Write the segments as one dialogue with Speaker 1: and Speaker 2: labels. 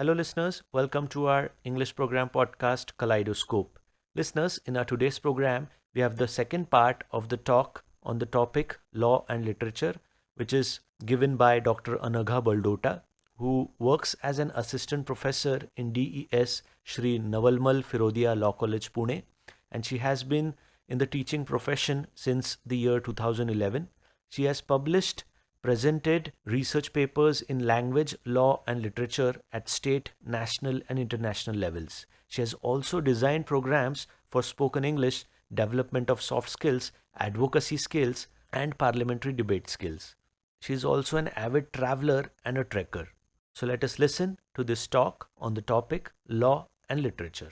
Speaker 1: Hello, listeners. Welcome to our English program podcast, Kaleidoscope. Listeners, in our today's program, we have the second part of the talk on the topic law and literature, which is given by Dr. Anagha Baldota, who works as an assistant professor in DES Shri Navalmal Firodia Law College, Pune, and she has been in the teaching profession since the year 2011. She has published presented research papers in language, law, and literature at state, national, and international levels. She has also designed programs for spoken English, development of soft skills, advocacy skills, and parliamentary debate skills. She is also an avid traveler and a trekker. So let us listen to this talk on the topic law and literature.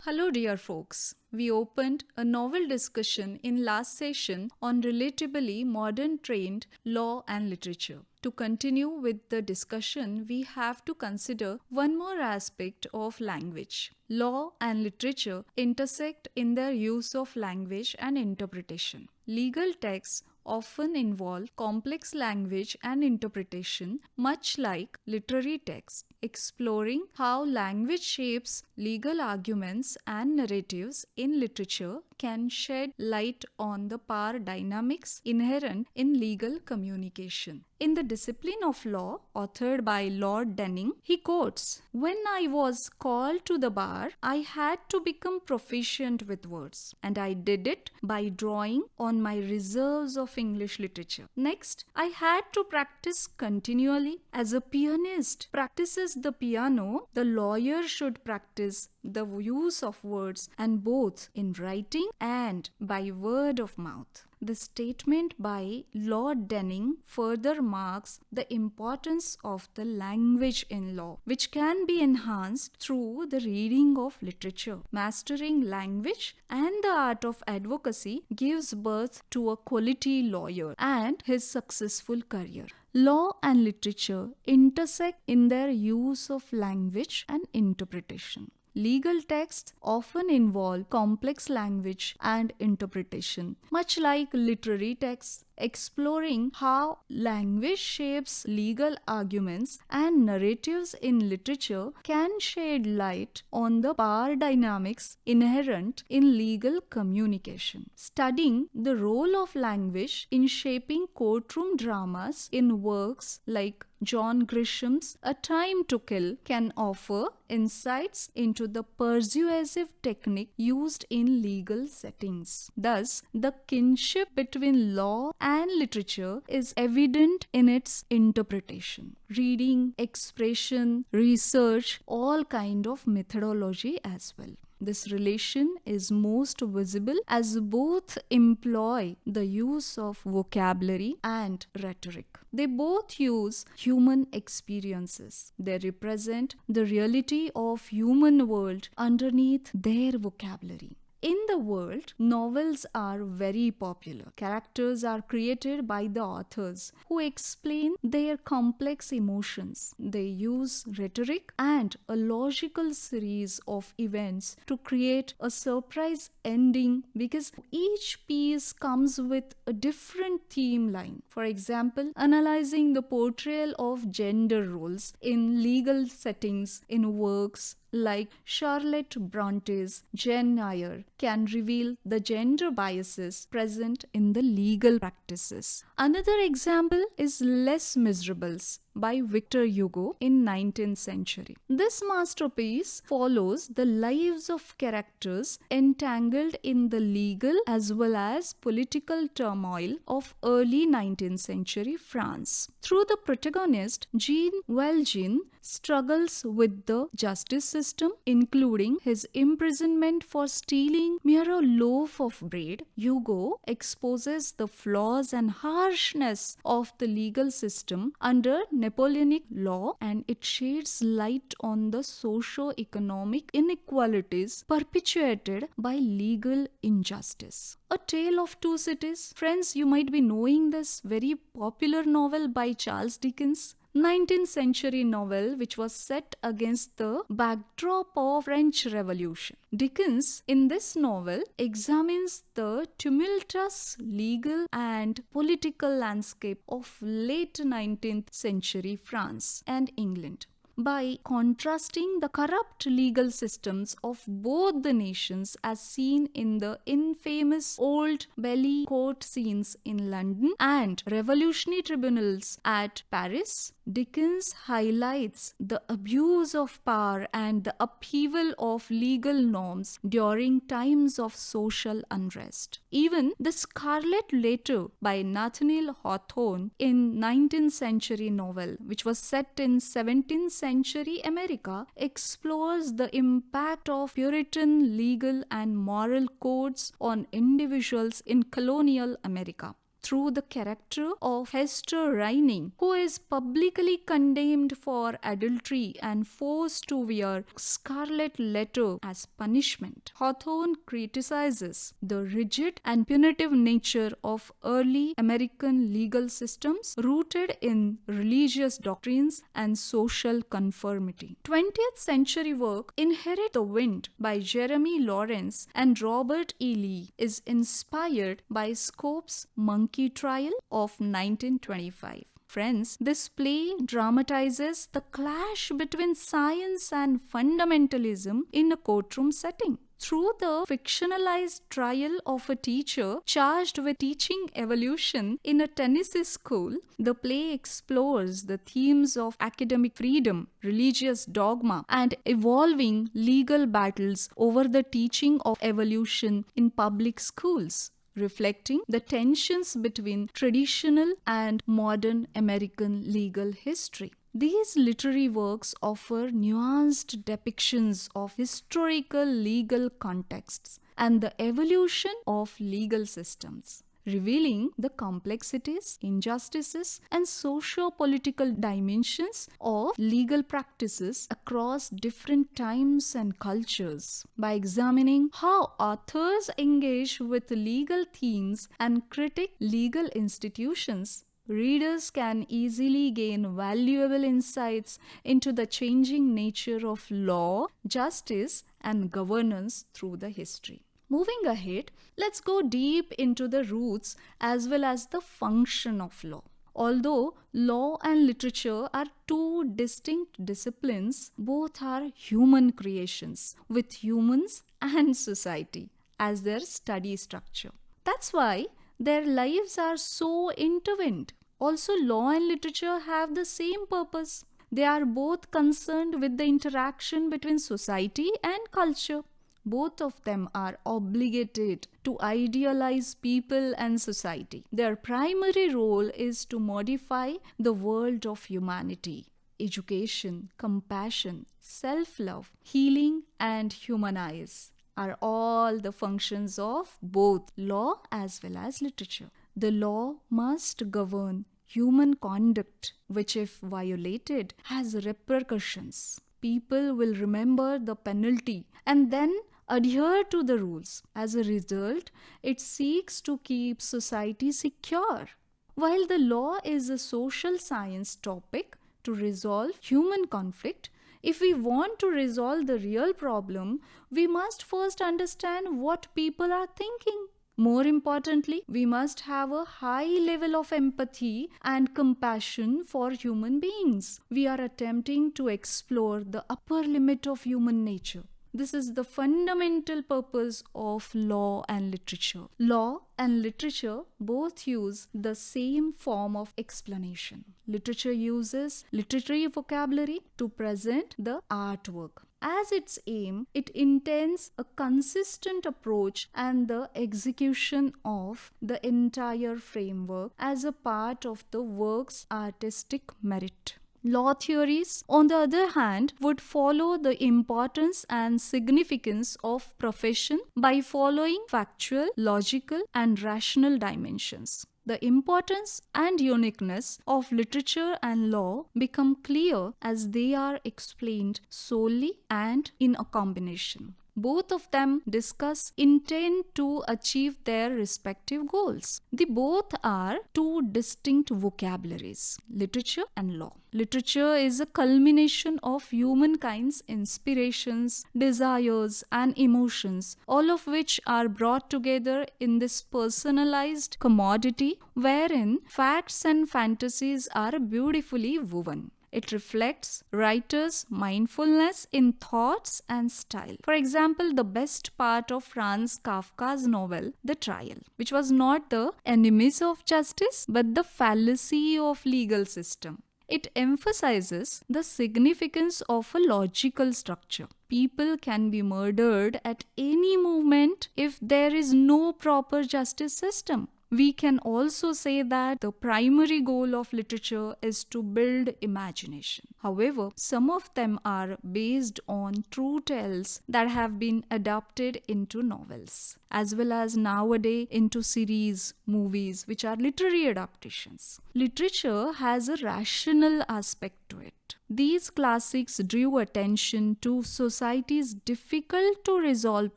Speaker 2: Hello, dear folks. We opened a novel discussion in last session on relatively modern trained law and literature. To continue with the discussion, we have to consider one more aspect of language. Law and literature intersect in their use of language and interpretation. Legal texts often involve complex language and interpretation, much like literary texts, exploring how language shapes legal arguments and narratives in literature can shed light on the power dynamics inherent in legal communication. In The Discipline of Law, authored by Lord Denning, he quotes, "When I was called to the bar, I had to become proficient with words, and I did it by drawing on my reserves of English literature. Next, I had to practice continually. As a pianist practices the piano, the lawyer should practice the use of words, and both in writing and by word of mouth." The statement by Lord Denning further marks the importance of the language in law, which can be enhanced through the reading of literature. Mastering language and the art of advocacy gives birth to a quality lawyer and his successful career. Law and literature intersect in their use of language and interpretation. Legal texts often involve complex language and interpretation, much like literary texts, exploring how language shapes legal arguments and narratives in literature can shed light on the power dynamics inherent in legal communication. Studying the role of language in shaping courtroom dramas in works like John Grisham's A Time to Kill can offer insights into the persuasive technique used in legal settings. Thus, the kinship between law and literature is evident in its interpretation. Reading, expression, research, all kind of methodology as well. This relation is most visible as both employ the use of vocabulary and rhetoric. They both use human experiences. They represent the reality of human world underneath their vocabulary. In the world, novels are very popular. Characters are created by the authors who explain their complex emotions. They use rhetoric and a logical series of events to create a surprise ending because each piece comes with a different theme line. For example, analyzing the portrayal of gender roles in legal settings in works like Charlotte Bronte's Jane Eyre can reveal the gender biases present in the legal practices. Another example is Les Miserables by Victor Hugo in 19th century. This masterpiece follows the lives of characters entangled in the legal as well as political turmoil of early 19th century France. Through the protagonist, Jean Valjean struggles with the justice system, including his imprisonment for stealing mere a loaf of bread. Hugo exposes the flaws and harshness of the legal system under Napoleonic law, and it sheds light on the socio-economic inequalities perpetuated by legal injustice. A Tale of Two Cities. Friends, you might be knowing this very popular novel by Charles Dickens. 19th century novel which was set against the backdrop of French Revolution. Dickens, in this novel, examines the tumultuous legal and political landscape of late 19th century France and England, by contrasting the corrupt legal systems of both the nations as seen in the infamous Old Bailey court scenes in London and revolutionary tribunals at Paris. Dickens highlights the abuse of power and the upheaval of legal norms during times of social unrest. Even The Scarlet Letter by Nathaniel Hawthorne, in 19th century novel which was set in 17th century America, explores the impact of Puritan legal and moral codes on individuals in colonial America through the character of Hester Reining, who is publicly condemned for adultery and forced to wear scarlet letter as punishment. Hawthorne criticizes the rigid and punitive nature of early American legal systems rooted in religious doctrines and social conformity. 20th century work Inherit the Wind by Jeremy Lawrence and Robert E. Lee is inspired by Scope's Monkey Trial of 1925. Friends, this play dramatizes the clash between science and fundamentalism in a courtroom setting. Through the fictionalized trial of a teacher charged with teaching evolution in a Tennessee school, the play explores the themes of academic freedom, religious dogma, and evolving legal battles over the teaching of evolution in public schools, reflecting the tensions between traditional and modern American legal history. These literary works offer nuanced depictions of historical legal contexts and the evolution of legal systems, revealing the complexities, injustices, and socio-political dimensions of legal practices across different times and cultures. By examining how authors engage with legal themes and critique legal institutions, readers can easily gain valuable insights into the changing nature of law, justice, and governance through the history. Moving ahead, let's go deep into the roots as well as the function of law. Although law and literature are two distinct disciplines, both are human creations with humans and society as their study structure. That's why their lives are so intertwined. Also, law and literature have the same purpose. They are both concerned with the interaction between society and culture. Both of them are obligated to idealize people and society. Their primary role is to modify the world of humanity. Education, compassion, self-love, healing, and humanize are all the functions of both law as well as literature. The law must govern human conduct, which, if violated, has repercussions. People will remember the penalty and then adhere to the rules. As a result, it seeks to keep society secure. While the law is a social science topic to resolve human conflict, if we want to resolve the real problem, we must first understand what people are thinking. More importantly, we must have a high level of empathy and compassion for human beings. We are attempting to explore the upper limit of human nature. This is the fundamental purpose of law and literature. Law and literature both use the same form of explanation. Literature uses literary vocabulary to present the artwork. As its aim, it intends a consistent approach and the execution of the entire framework as a part of the work's artistic merit. Law theories, on the other hand, would follow the importance and significance of profession by following factual, logical, and rational dimensions. The importance and uniqueness of literature and law become clear as they are explained solely and in a combination. Both of them discuss intent to achieve their respective goals. They both are two distinct vocabularies, literature and law. Literature is a culmination of humankind's inspirations, desires, and emotions, all of which are brought together in this personalized commodity wherein facts and fantasies are beautifully woven. It reflects writers' mindfulness in thoughts and style. For example, the best part of Franz Kafka's novel, The Trial, which was not the enemies of justice but the fallacy of legal system. It emphasizes the significance of a logical structure. People can be murdered at any moment if there is no proper justice system. We can also say that the primary goal of literature is to build imagination. However, some of them are based on true tales that have been adapted into novels, as well as nowadays into series, movies, which are literary adaptations. Literature has a rational aspect to it. These classics drew attention to society's difficult to resolve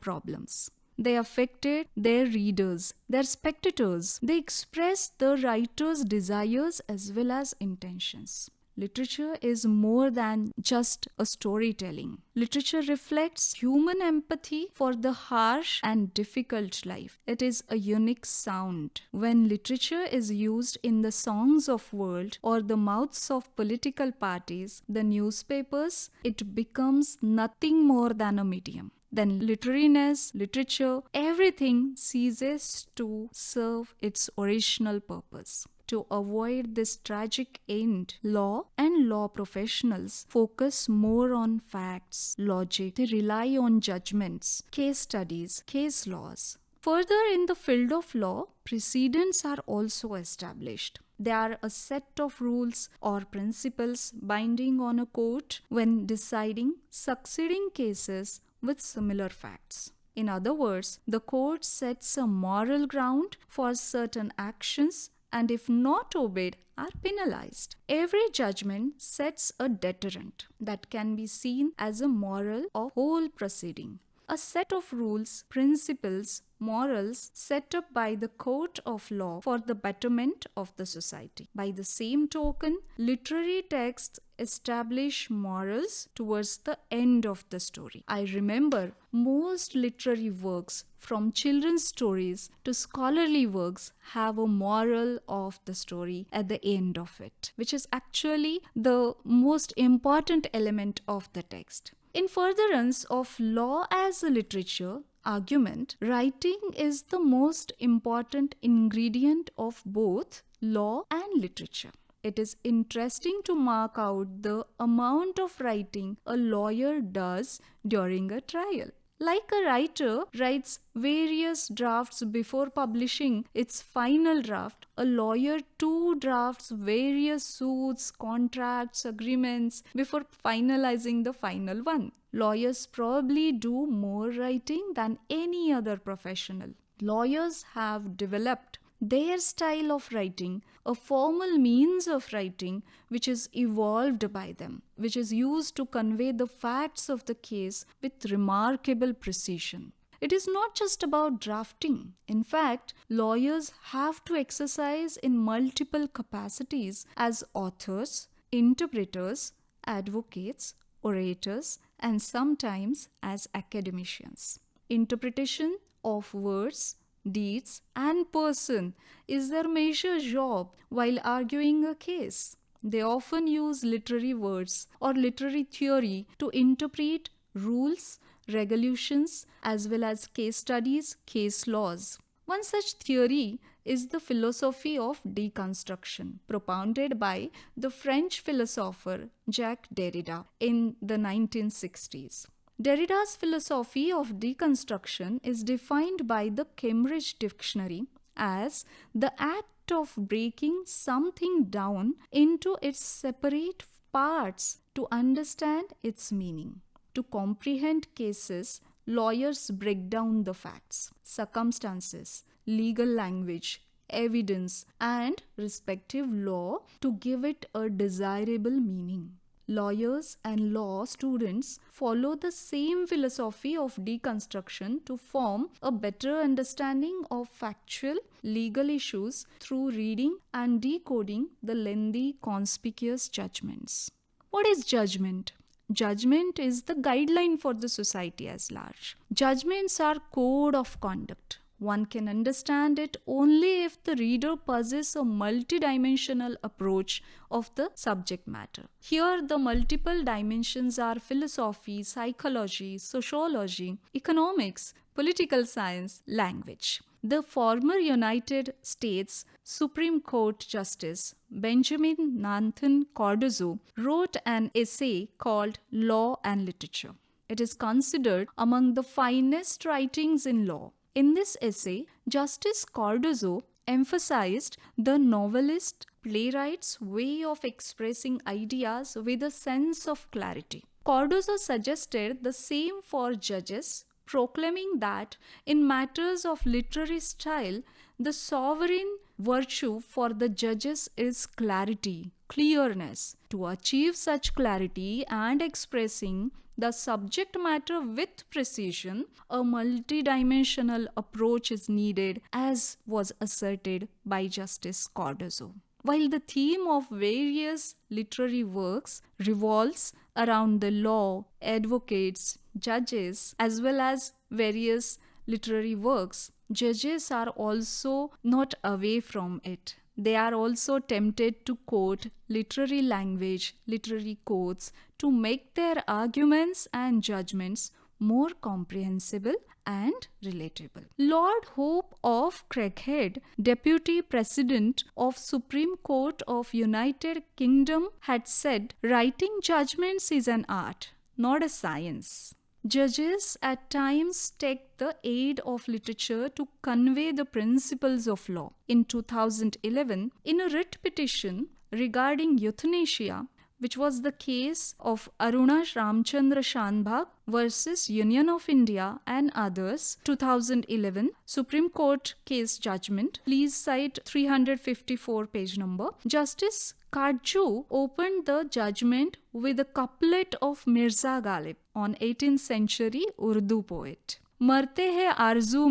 Speaker 2: problems. They affected their readers, their spectators. They expressed the writer's desires as well as intentions. Literature is more than just a storytelling. Literature reflects human empathy for the harsh and difficult life. It is a unique sound. When literature is used in the songs of world or the mouths of political parties, the newspapers, it becomes nothing more than a medium. Then literature, everything ceases to serve its original purpose. To avoid this tragic end, law and law professionals focus more on facts, logic. They rely on judgments, case studies, case laws. Further, in the field of law, precedents are also established. They are a set of rules or principles binding on a court when deciding succeeding cases with similar facts. In other words, the court sets a moral ground for certain actions and if not obeyed are penalized. Every judgment sets a deterrent that can be seen as a moral of whole proceeding. A set of rules, principles, morals set up by the court of law for the betterment of the society. By the same token, literary texts establish morals towards the end of the story. I remember most literary works, from children's stories to scholarly works, have a moral of the story at the end of it, which is actually the most important element of the text. In furtherance of law as a literature argument, writing is the most important ingredient of both law and literature. It is interesting to mark out the amount of writing a lawyer does during a trial. Like a writer writes various drafts before publishing its final draft, a lawyer too drafts various suits, contracts, agreements before finalizing the final one. Lawyers probably do more writing than any other professional. Lawyers have developed their style of writing, a formal means of writing which is evolved by them, which is used to convey the facts of the case with remarkable precision. It is not just about drafting. In fact, lawyers have to exercise in multiple capacities as authors, interpreters, advocates, orators, and sometimes as academicians. Interpretation of words, deeds, and person is their major job while arguing a case. They often use literary words or literary theory to interpret rules, regulations, as well as case studies, case laws. One such theory is the philosophy of deconstruction, propounded by the French philosopher Jacques Derrida in the 1960s. Derrida's philosophy of deconstruction is defined by the Cambridge Dictionary as the act of breaking something down into its separate parts to understand its meaning. To comprehend cases, lawyers break down the facts, circumstances, legal language, evidence, and respective law to give it a desirable meaning. Lawyers and law students follow the same philosophy of deconstruction to form a better understanding of factual legal issues through reading and decoding the lengthy, conspicuous judgments. What is judgment? Judgment is the guideline for the society as large. Judgments are code of conduct. One can understand it only if the reader possesses a multidimensional approach of the subject matter. Here, the multiple dimensions are philosophy, psychology, sociology, economics, political science, language. The former United States Supreme Court Justice Benjamin Nathan Cardozo wrote an essay called Law and Literature. It is considered among the finest writings in law. In this essay, Justice Cardozo emphasized the novelist playwright's way of expressing ideas with a sense of clarity. Cardozo suggested the same for judges, proclaiming that in matters of literary style, the sovereign virtue for the judges is clarity, clearness. To achieve such clarity and expressing the subject matter with precision, a multidimensional approach is needed, as was asserted by Justice Cardozo. While the theme of various literary works revolves around the law, advocates, judges, as well as various literary works, judges are also not away from it. They are also tempted to quote literary language, literary quotes to make their arguments and judgments more comprehensible and relatable. Lord Hope of Craighead, Deputy President of Supreme Court of United Kingdom, had said, "Writing judgments is an art, not a science." Judges at times take the aid of literature to convey the principles of law. In 2011, in a writ petition regarding euthanasia, which was the case of Aruna Ramchandra Shanbhag versus Union of India and others, 2011, Supreme Court case judgment, please cite 354 page number, Justice Kajju opened the judgment with a couplet of Mirza Ghalib, on 18th century Urdu poet. मरते हैं आरज़ू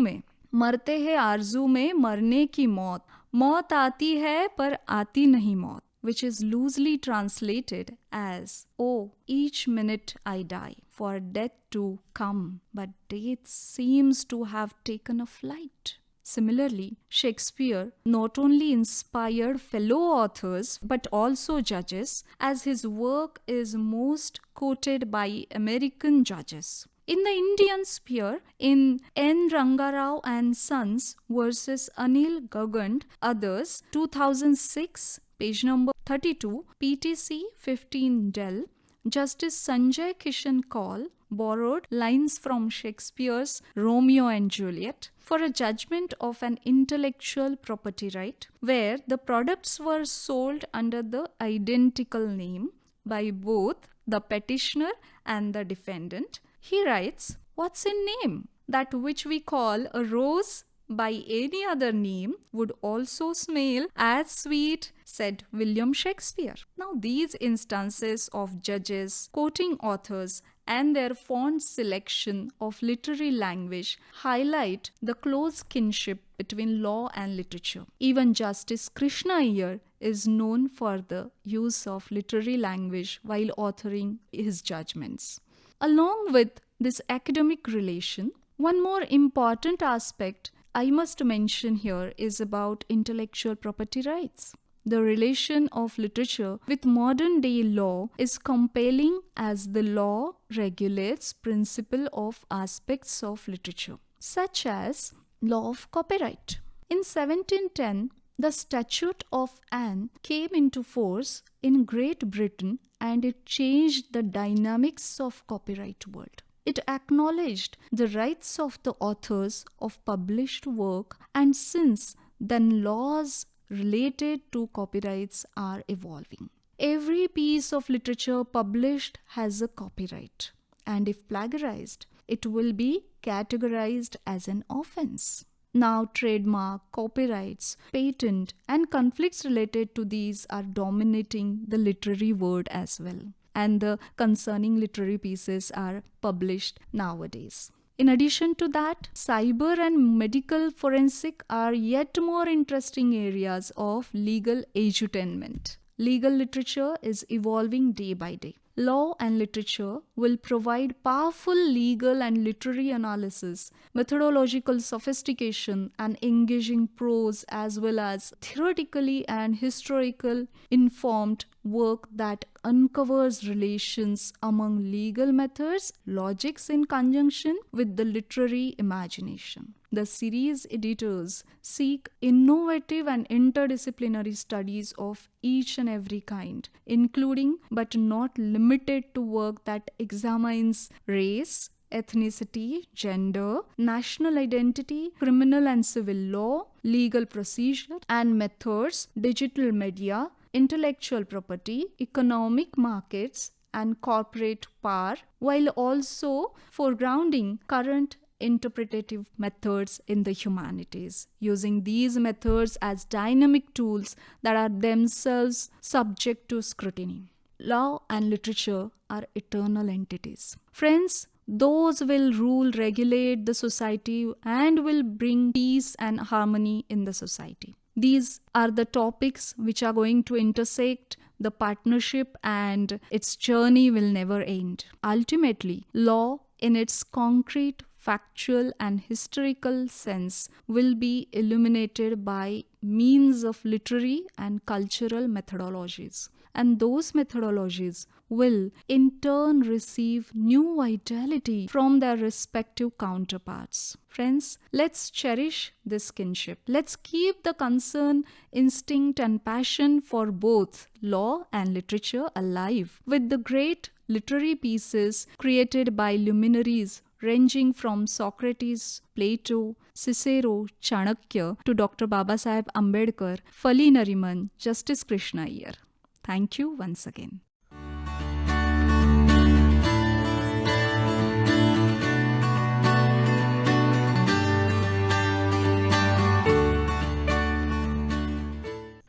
Speaker 2: में मरने की मौत, मौत आती है पर आती नहीं मौत, which is loosely translated as, "Oh, each minute I die, for death to come, but death seems to have taken a flight." Similarly, Shakespeare not only inspired fellow authors but also judges, as his work is most quoted by American judges. In the Indian sphere, in N. Rangarao and Sons versus Anil Gagand, others, 2006, page number 32, PTC 15 Del, Justice Sanjay Kishan Kaul borrowed lines from Shakespeare's Romeo and Juliet for a judgment of an intellectual property right, where the products were sold under the identical name by both the petitioner and the defendant. He writes, "What's in name? That which we call a rose by any other name would also smell as sweet," said William Shakespeare. Now, these instances of judges quoting authors and their fond selection of literary language highlight the close kinship between law and literature. Even Justice Krishna Iyer is known for the use of literary language while authoring his judgments. Along with this academic relation, one more important aspect I must mention here is about intellectual property rights. The relation of literature with modern day law is compelling, as the law regulates principle of aspects of literature, such as law of copyright. In 1710, the Statute of Anne came into force in Great Britain, and it changed the dynamics of copyright world. It acknowledged the rights of the authors of published work, and since then laws related to copyrights are evolving. Every piece of literature published has a copyright, and if plagiarized, it will be categorized as an offense. Now, trademark, copyrights, patent, and conflicts related to these are dominating the literary world as well. and the concerning literary pieces are published nowadays. In addition to that, cyber and medical forensic are yet more interesting areas of legal edutainment. Legal literature is evolving day by day. Law and literature will provide powerful legal and literary analysis, methodological sophistication, and engaging prose, as well as theoretically and historical informed work that uncovers relations among legal methods, logics in conjunction with the literary imagination. The series editors seek innovative and interdisciplinary studies of each and every kind, including but not limited to work that examines race, ethnicity, gender, national identity, criminal and civil law, legal procedure and methods, digital media, intellectual property, economic markets, and corporate power, while also foregrounding current interpretative methods in the humanities, using these methods as dynamic tools that are themselves subject to scrutiny. Law and literature are eternal entities. Friends, those will rule, regulate the society, and will bring peace and harmony in the society. These are the topics which are going to intersect the partnership, and its journey will never end. Ultimately, law in its concrete, factual and historical sense will be illuminated by means of literary and cultural methodologies. And those methodologies will in turn receive new vitality from their respective counterparts. Friends, let's cherish this kinship. Let's keep the concern, instinct and passion for both law and literature alive with the great literary pieces created by luminaries ranging from Socrates, Plato, Cicero, Chanakya to Dr. Babasaheb Ambedkar, Fali Nariman, Justice Krishna Iyer. Thank you once again.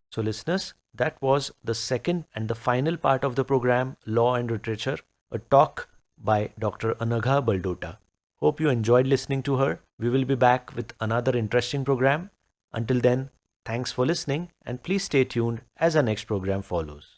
Speaker 1: So listeners, that was the second and the final part of the program, Law and Literature, a talk by Dr. Anagha Baldota. Hope you enjoyed listening to her. We will be back with another interesting program. Until then, thanks for listening and please stay tuned as our next program follows.